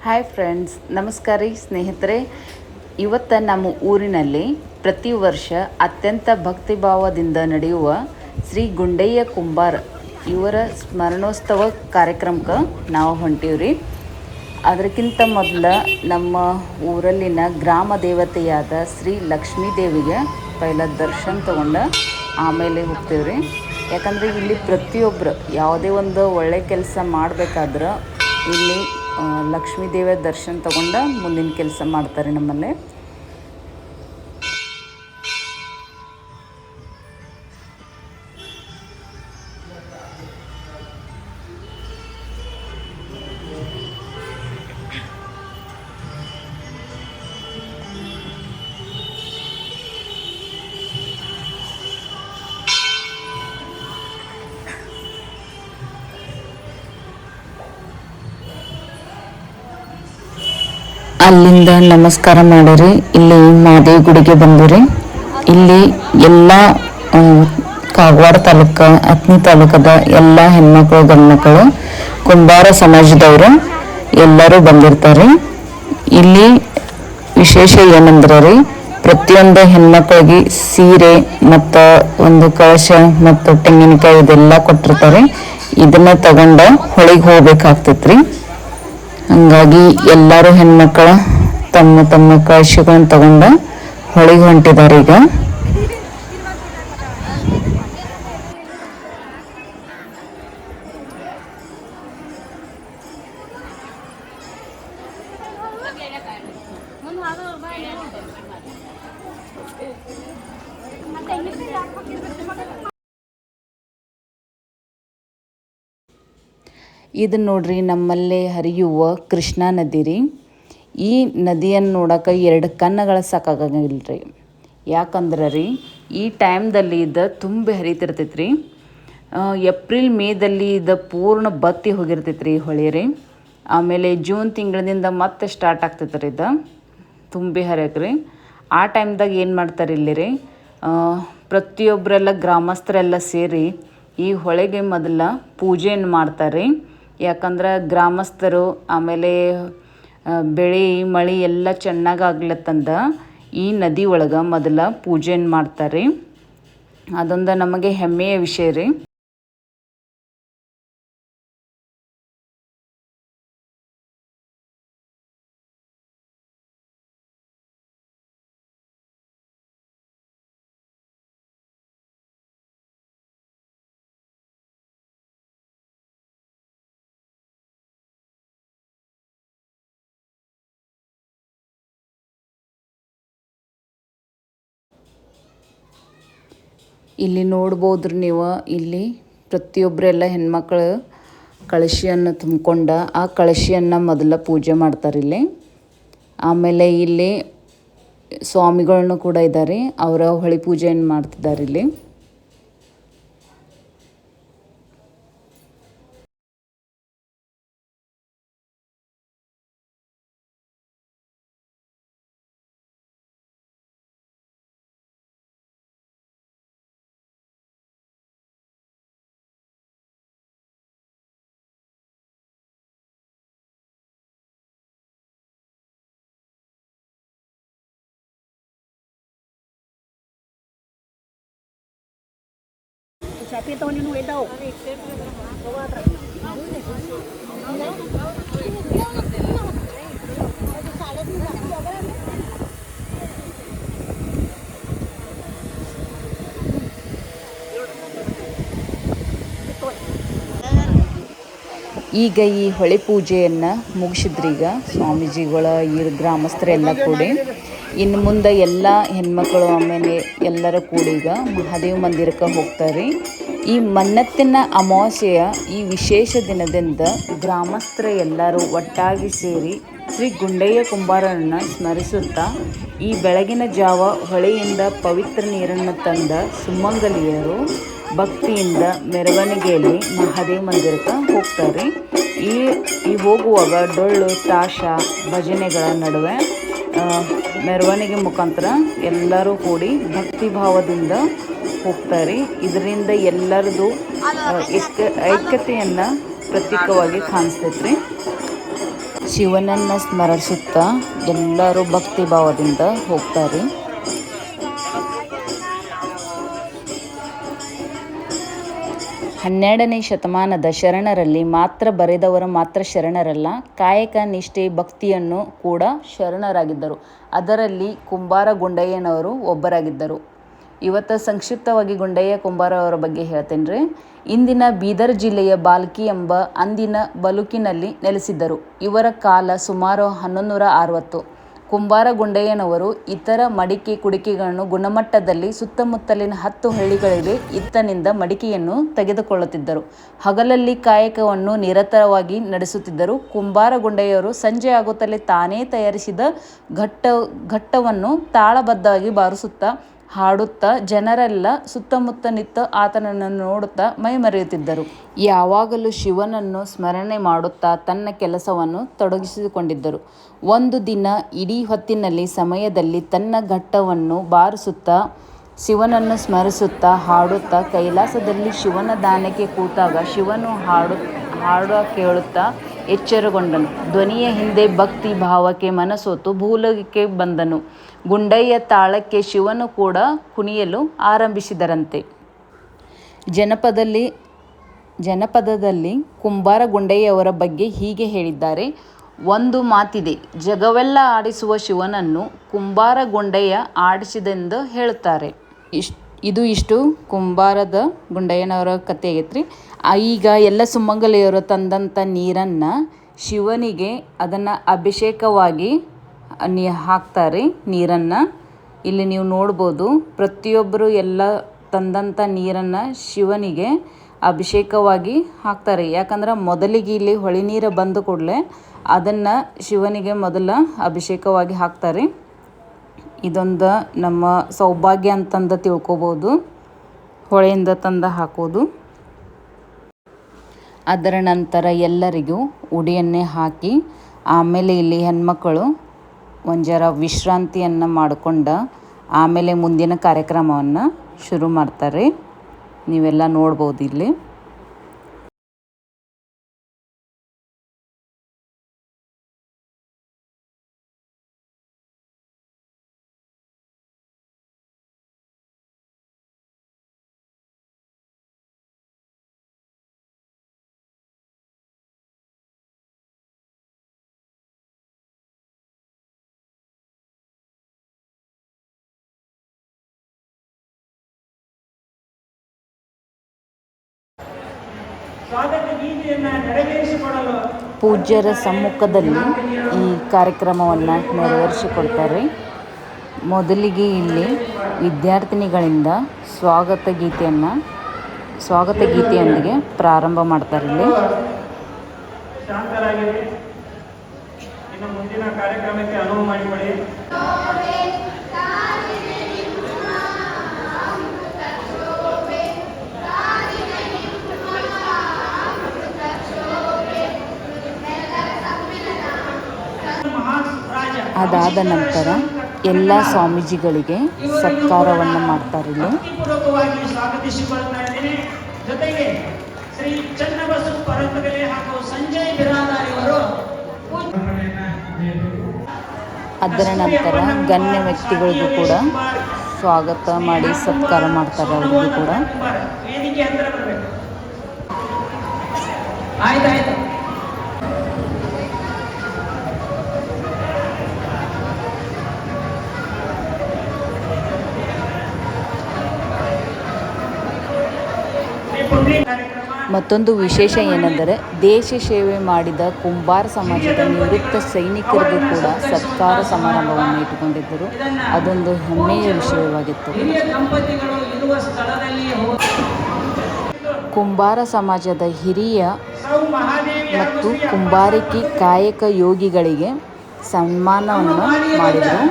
Hi friends, ನಮಸ್ಕಾರ ರೀ ಸ್ನೇಹಿತರೆ. ಇವತ್ತು ನಮ್ಮ ಊರಿನಲ್ಲಿ ಪ್ರತಿ ವರ್ಷ ಅತ್ಯಂತ ಭಕ್ತಿಭಾವದಿಂದ ನಡೆಯುವ ಶ್ರೀ ಗುಂಡಯ್ಯ ಕುಂಬಾರ ಇವರ ಸ್ಮರಣೋತ್ಸವ ಕಾರ್ಯಕ್ರಮಕ್ಕೆ ನಾವು ಹೊಂಟೀವ್ರಿ. ಅದಕ್ಕಿಂತ ಮೊದಲು ನಮ್ಮ ಊರಲ್ಲಿನ ಗ್ರಾಮ ದೇವತೆಯಾದ ಶ್ರೀ ಲಕ್ಷ್ಮೀ ದೇವಿಗೆ ಪೈಲ ದರ್ಶನ ತೊಗೊಂಡು ಆಮೇಲೆ ಹೋಗ್ತೀವ್ರಿ. ಯಾಕಂದರೆ ಇಲ್ಲಿ ಪ್ರತಿಯೊಬ್ಬರು ಯಾವುದೇ ಒಂದು ಒಳ್ಳೆ ಕೆಲಸ ಮಾಡಬೇಕಾದ್ರೆ ಇಲ್ಲಿ ಲಕ್ಷ್ಮೀ ದೇವಿಯ ದರ್ಶನ ತಗೊಂಡು ಮುಂದಿನ ಕೆಲಸ ಮಾಡ್ತಾರೆ ನಮ್ಮಲ್ಲಿ. ಅಲ್ಲಿಂದ ನಮಸ್ಕಾರ ಮಾಡಿರಿ ಇಲ್ಲಿ ಮಾದೇವಿ ಗುಡಿಗೆ ಬಂದಿರಿ. ಇಲ್ಲಿ ಎಲ್ಲ ಕಾಗವಾಡ ತಾಲೂಕು ಅಥಣಿ ತಾಲೂಕದ ಎಲ್ಲ ಹೆಣ್ಮಕ್ಳು ಗಂಡ್ಮಕ್ಳು ಕುಂಬಾರ ಸಮಾಜದವರು ಎಲ್ಲರೂ ಬಂದಿರ್ತಾರೆ. ಇಲ್ಲಿ ವಿಶೇಷ ಏನಂದ್ರೆ ರೀ, ಪ್ರತಿಯೊಂದು ಹೆಣ್ಮಕ್ಳಿಗೆ ಸೀರೆ ಮತ್ತು ಒಂದು ಕಳಶ ಮತ್ತು ತೆಂಗಿನಕಾಯಿ ಇದೆಲ್ಲ ಕೊಟ್ಟಿರ್ತಾರೆ. ಇದನ್ನ ತಗೊಂಡು ಹೊಳಿಗೆ ಹೋಗ್ಬೇಕಾಗ್ತೈತ್ರಿ. ಹಂಗಾಗಿ ಎಲ್ಲರೂ ಹೆಣ್ಮಕ್ಳು ತಮ್ಮ ತಮ್ಮ ಕಳಶಗಳನ್ನು ತಗೊಂಡು ಹೊಳಿಗೆ ಹೊಂಟಿದ್ದಾರೆ. ಈಗ ಇದು ನೋಡ್ರಿ, ನಮ್ಮಲ್ಲೇ ಹರಿಯುವ ಕೃಷ್ಣಾ ನದಿ ರೀ. ಈ ನದಿಯನ್ನು ನೋಡೋಕೆ 2 ಕಣ್ಣುಗಳು ಸಾಕಾಗಂಗಿಲ್ಲ ರೀ. ಯಾಕಂದ್ರೆ ರೀ, ಈ ಟೈಮ್ದಲ್ಲಿ ಇದು ತುಂಬಿ ಹರಿತಿರ್ತೈತೆ ರೀ. ಏಪ್ರಿಲ್ ಮೇದಲ್ಲಿ ಇದು ಪೂರ್ಣ ಬತ್ತಿ ಹೋಗಿರ್ತೈತೆ ರೀ ಹೊಳೆ ರೀ. ಆಮೇಲೆ ಜೂನ್ ತಿಂಗಳಿಂದ ಮತ್ತೆ ಸ್ಟಾರ್ಟ್ ಆಗ್ತೈತೆ ರೀ ಇದು ತುಂಬಿ ಹರಿಯಕ್ಕೆ ರೀ. ಆ ಟೈಮ್ದಾಗ ಏನು ಮಾಡ್ತಾರೆ ಇಲ್ಲಿ ರೀ, ಪ್ರತಿಯೊಬ್ಬರೆಲ್ಲ ಗ್ರಾಮಸ್ಥರೆಲ್ಲ ಸೇರಿ ಈ ಹೊಳೆಗೆ ಮೊದಲ ಪೂಜೆಯನ್ನು ಮಾಡ್ತಾರೆ. ಯಾಕಂದ್ರೆ ಗ್ರಾಮಸ್ಥರು ಆಮೇಲೆ ಬೆಳೆ ಮಳೆ ಎಲ್ಲ ಚೆನ್ನಾಗಾಗ್ಲತ್ತಂದ ಈ ನದಿ ಒಳಗೆ ಮೊದಲ ಪೂಜೆಯನ್ನು ಮಾಡ್ತಾರೆ. ಅದೊಂದು ನಮಗೆ ಹೆಮ್ಮೆಯ ವಿಷಯ ರೀ. ಇಲ್ಲಿ ನೋಡ್ಬೋದ್ರಿ ನೀವು, ಇಲ್ಲಿ ಪ್ರತಿಯೊಬ್ಬರೆಲ್ಲ ಹೆಣ್ಮಕ್ಳು ಕಳಶಿಯನ್ನು ತುಂಬಿಕೊಂಡು ಆ ಕಳಶಿಯನ್ನು ಮೊದಲ ಪೂಜೆ ಮಾಡ್ತಾರೆ ಇಲ್ಲಿ. ಆಮೇಲೆ ಇಲ್ಲಿ ಸ್ವಾಮಿಗಳನ್ನೂ ಕೂಡ ಇದ್ದಾರೆ, ಅವರ ಹೊಳಿ ಪೂಜೆಯನ್ನು ಮಾಡ್ತಿದ್ದಾರೆ ಇಲ್ಲಿ. ಈಗ ಈ ಹೊಳೆ ಪೂಜೆಯನ್ನು ಮುಗಿಸಿದ್ರೀಗ ಸ್ವಾಮೀಜಿಗಳ ಈ ಗ್ರಾಮಸ್ಥರೆಲ್ಲ ಕೂಡಿ. ಇನ್ನು ಮುಂದೆ ಎಲ್ಲ ಹೆಣ್ಮಕ್ಳು ಆಮೇಲೆ ಎಲ್ಲರೂ ಕೂಡಿ ಈಗ ಮಹಾದೇವ ಮಂದಿರಕ್ಕೆ ಹೋಗ್ತಾರೆ. ಈ ಮನ್ನತ್ತಿನ ಅಮಾವಾಸ್ಯೆಯ ಈ ವಿಶೇಷ ದಿನದಿಂದ ಗ್ರಾಮಸ್ಥರ ಎಲ್ಲರೂ ಒಟ್ಟಾಗಿ ಸೇರಿ ಶ್ರೀ ಗುಂಡಯ್ಯ ಕುಂಬಾರನನ್ನು ಸ್ಮರಿಸುತ್ತಾ ಈ ಬೆಳಗಿನ ಜಾವ ಹೊಳೆಯಿಂದ ಪವಿತ್ರ ನೀರನ್ನು ತಂದ ಸುಮಂಗಲಿಯರು ಭಕ್ತಿಯಿಂದ ಮೆರವಣಿಗೆಯಲ್ಲಿ ಮಹಾದೇವ ಮಂದಿರಕ್ಕೆ ಹೋಗ್ತಾರೆ. ಈ ಹೋಗುವಾಗ ಡೊಳ್ಳು ತಾಶ ಭಜನೆಗಳ ನಡುವೆ ಮೆರವಣಿಗೆ ಮುಖಾಂತರ ಎಲ್ಲರೂ ಕೂಡಿ ಭಕ್ತಿ ಭಾವದಿಂದ ಹೋಗ್ತಾರೆ. ಇದರಿಂದ ಎಲ್ಲರದು ಐಕ್ಯತೆಯನ್ನು ಪ್ರತೀಕವಾಗಿ ಕಾಣಿಸ್ತೈತ್ರಿ. ಶಿವನನ್ನು ಸ್ಮರಿಸುತ್ತಾ ಎಲ್ಲರೂ ಭಕ್ತಿ ಭಾವದಿಂದ ಹೋಗ್ತಾರೆ. ಹನ್ನೆರಡನೇ ಶತಮಾನದ ಶರಣರಲ್ಲಿ ಮಾತ್ರ ಬರೆದವರು ಮಾತ್ರ ಶರಣರಲ್ಲ, ಕಾಯಕ ನಿಷ್ಠೆ ಭಕ್ತಿಯನ್ನು ಕೂಡ ಶರಣರಾಗಿದ್ದರು. ಅದರಲ್ಲಿ ಕುಂಬಾರ ಗುಂಡಯ್ಯನವರು ಒಬ್ಬರಾಗಿದ್ದರು. ಇವತ್ತು ಸಂಕ್ಷಿಪ್ತವಾಗಿ ಗುಂಡಯ್ಯ ಕುಂಬಾರ ಅವರ ಬಗ್ಗೆ ಹೇಳ್ತೇನೆ ರೀ. ಇಂದಿನ ಬೀದರ್ ಜಿಲ್ಲೆಯ ಬಾಲ್ಕಿ ಎಂಬ ಅಂದಿನ ಬಲುಕಿನಲ್ಲಿ ನೆಲೆಸಿದ್ದರು. ಇವರ ಕಾಲ ಸುಮಾರು 1160. ಕುಂಬಾರ ಗುಂಡಯ್ಯನವರು ಇತರ ಮಡಿಕೆ ಕುಡಿಕೆಗಳನ್ನು ಗುಣಮಟ್ಟದಲ್ಲಿ ಸುತ್ತಮುತ್ತಲಿನ 10 ಹಳ್ಳಿಗಳಿಗೆ ಇತ್ತನಿಂದ ಮಡಿಕೆಯನ್ನು ತೆಗೆದುಕೊಳ್ಳುತ್ತಿದ್ದರು. ಹಗಲಲ್ಲಿ ಕಾಯಕವನ್ನು ನಿರತರವಾಗಿ ನಡೆಸುತ್ತಿದ್ದರು. ಕುಂಬಾರ ಗುಂಡಯ್ಯವರು ಸಂಜೆ ಆಗುತ್ತಲೇ ತಾನೇ ತಯಾರಿಸಿದ ಘಟ್ಟವನ್ನು ತಾಳಬದ್ಧವಾಗಿ ಬಾರಿಸುತ್ತಾ ಹಾಡುತ್ತಾ ಜನರೆಲ್ಲ ಸುತ್ತಮುತ್ತ ನಿಂತು ಆತನನ್ನು ನೋಡುತ್ತಾ ಮೈಮರೆಯುತ್ತಿದ್ದರು. ಯಾವಾಗಲೂ ಶಿವನನ್ನು ಸ್ಮರಣೆ ಮಾಡುತ್ತಾ ತನ್ನ ಕೆಲಸವನ್ನು ತೊಡಗಿಸಿಕೊಂಡಿದ್ದರು. ಒಂದು ದಿನ ಇಡೀ ಹೊತ್ತಿನಲ್ಲಿ ಸಮಯದಲ್ಲಿ ತನ್ನ ಘಟ್ಟವನ್ನು ಬಾರಿಸುತ್ತಾ ಶಿವನನ್ನು ಸ್ಮರಿಸುತ್ತಾ ಹಾಡುತ್ತಾ ಕೈಲಾಸದಲ್ಲಿ ಶಿವನ ದಾನಕ್ಕೆ ಕೂತಾಗ ಶಿವನು ಹಾಡು ಕೇಳುತ್ತಾ ಎಚ್ಚರಗೊಂಡನು. ಧ್ವನಿಯ ಹಿಂದೆ ಭಕ್ತಿ ಭಾವಕ್ಕೆ ಮನಸೋತು ಭೂಲೋಕಕ್ಕೆ ಬಂದನು. ಗುಂಡಯ್ಯ ತಾಳಕ್ಕೆ ಶಿವನು ಕೂಡ ಕುಣಿಯಲು ಆರಂಭಿಸಿದರಂತೆ. ಜನಪದದಲ್ಲಿ ಕುಂಬಾರ ಗುಂಡಯ್ಯವರ ಬಗ್ಗೆ ಹೀಗೆ ಹೇಳಿದ್ದಾರೆ. ಒಂದು ಮಾತಿದೆ, ಜಗವೆಲ್ಲ ಆಡಿಸುವ ಶಿವನನ್ನು ಕುಂಬಾರ ಗುಂಡಯ್ಯ ಆಡಿಸಿದೆಂದು ಹೇಳುತ್ತಾರೆ. ಇಷ್ಟು ಕುಂಬಾರದ ಗುಂಡಯ್ಯನವರ ಕಥೆ ಆಗೈತ್ರಿ. ಈಗ ಎಲ್ಲ ಸುಮಂಗಲಿಯವರು ತಂದಂಥ ನೀರನ್ನು ಶಿವನಿಗೆ ಅದನ್ನು ಅಭಿಷೇಕವಾಗಿ ಹಾಕ್ತಾರೆ. ನೀರನ್ನು ಇಲ್ಲಿ ನೀವು ನೋಡ್ಬೋದು. ಪ್ರತಿಯೊಬ್ಬರು ಎಲ್ಲ ತಂದಂಥ ನೀರನ್ನು ಶಿವನಿಗೆ ಅಭಿಷೇಕವಾಗಿ ಹಾಕ್ತಾರೆ. ಯಾಕಂದ್ರೆ ಮೊದಲಿಗೆ ಇಲ್ಲಿ ಹೊಳೆ ನೀರು ಬಂದ ಕೂಡಲೇ ಅದನ್ನು ಶಿವನಿಗೆ ಮೊದಲ ಅಭಿಷೇಕವಾಗಿ ಹಾಕ್ತಾರೆ. ಇದೊಂದು ನಮ್ಮ ಸೌಭಾಗ್ಯ ಅಂತಂದು ತಿಳ್ಕೊಬೋದು, ಹೊಳೆಯಿಂದ ತಂದು ಹಾಕೋದು. ಅದರ ನಂತರ ಎಲ್ಲರಿಗೂ ಉಡಿಯನ್ನೇ ಹಾಕಿ ಆಮೇಲೆ ಇಲ್ಲಿ ಹೆಣ್ಮಕ್ಕಳು ಒಂದು ಜರ ವಿಶ್ರಾಂತಿಯನ್ನು ಮಾಡಿಕೊಂಡು ಆಮೇಲೆ ಮುಂದಿನ ಕಾರ್ಯಕ್ರಮವನ್ನು ಶುರು ಮಾಡ್ತಾರೆ. ನೀವೆಲ್ಲ ನೋಡ್ಬೋದು ಇಲ್ಲಿ. ಪೂಜ್ಯರ ಸಮ್ಮುಖದಲ್ಲಿ ಈ ಕಾರ್ಯಕ್ರಮವನ್ನು ನೆರವೇರಿಸಿಕೊಡ್ತಾರೆ. ಮೊದಲಿಗೆ ಇಲ್ಲಿ ವಿದ್ಯಾರ್ಥಿನಿಗಳಿಂದ ಸ್ವಾಗತ ಗೀತೆಯೊಂದಿಗೆ ಪ್ರಾರಂಭ ಮಾಡ್ತಾರೆ. ಇಲ್ಲಿ ಮುಂದಿನ ಕಾರ್ಯಕ್ರಮಕ್ಕೆ ಅನುವು ಮಾಡಿಕೊಡಿ. ಅದಾದ ನಂತರ ಎಲ್ಲ ಸ್ವಾಮೀಜಿಗಳಿಗೆ ಸತ್ಕಾರವನ್ನು ಮಾಡ್ತಾರೆ. ಇಲ್ಲಿ ಜೊತೆಗೆ ಶ್ರೀ ಚನ್ನಬಸವ ಪರಂಪರೆ ಹಾಗೂ ಸಂಜಯ್ ಬಿರಾದಾರಿ ಅವರು ಅದರ ನಂತರ ಗಣ್ಯ ವ್ಯಕ್ತಿಗಳಿಗೂ ಕೂಡ ಸ್ವಾಗತ ಮಾಡಿ ಸತ್ಕಾರ ಮಾಡ್ತಾರೆ. ಅವರಿಗೂ ಕೂಡ ಆಯ್ತಾಯ್ತು. ಮತ್ತೊಂದು ವಿಶೇಷ ಏನೆಂದರೆ ದೇಶ ಸೇವೆ ಮಾಡಿದ ಕುಂಬಾರ ಸಮಾಜದ ನಿವೃತ್ತ ಸೈನಿಕರಿಗೂ ಕೂಡ ಸತ್ಕಾರ ಸಮಾರಂಭವನ್ನು ಇಟ್ಟುಕೊಂಡಿದ್ದರು. ಅದೊಂದು ಹೆಮ್ಮೆಯ ವಿಷಯವಾಗಿತ್ತು. ಕುಂಬಾರ ಸಮಾಜದ ಹಿರಿಯ ಮತ್ತು ಕುಂಬಾರಿಕೆ ಕಾಯಕ ಯೋಗಿಗಳಿಗೆ ಸನ್ಮಾನವನ್ನು ಮಾಡಿದರು.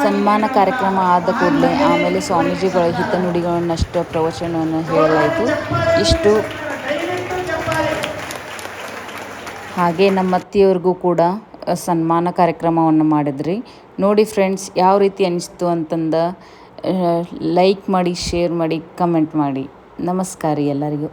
ಸನ್ಮಾನ ಕಾರ್ಯಕ್ರಮ ಆದ ಕೂಡಲೇ ಆಮೇಲೆ ಸ್ವಾಮೀಜಿಗಳ ಹಿತನುಡಿಗಳನ್ನಷ್ಟು ಪ್ರವಚನವನ್ನು ಹೇಳಲಾಯಿತು. ಇಷ್ಟು ಹಾಗೆ ನಮ್ಮ ಅತ್ತೆಯವ್ರಿಗೂ ಕೂಡ ಸನ್ಮಾನ ಕಾರ್ಯಕ್ರಮವನ್ನು ಮಾಡಿದ್ರಿ. ನೋಡಿ ಫ್ರೆಂಡ್ಸ್, ಯಾವ ರೀತಿ ಅನಿಸ್ತು ಅಂತಂದು ಲೈಕ್ ಮಾಡಿ, ಶೇರ್ ಮಾಡಿ, ಕಮೆಂಟ್ ಮಾಡಿ. ನಮಸ್ಕಾರ ಎಲ್ಲರಿಗೂ.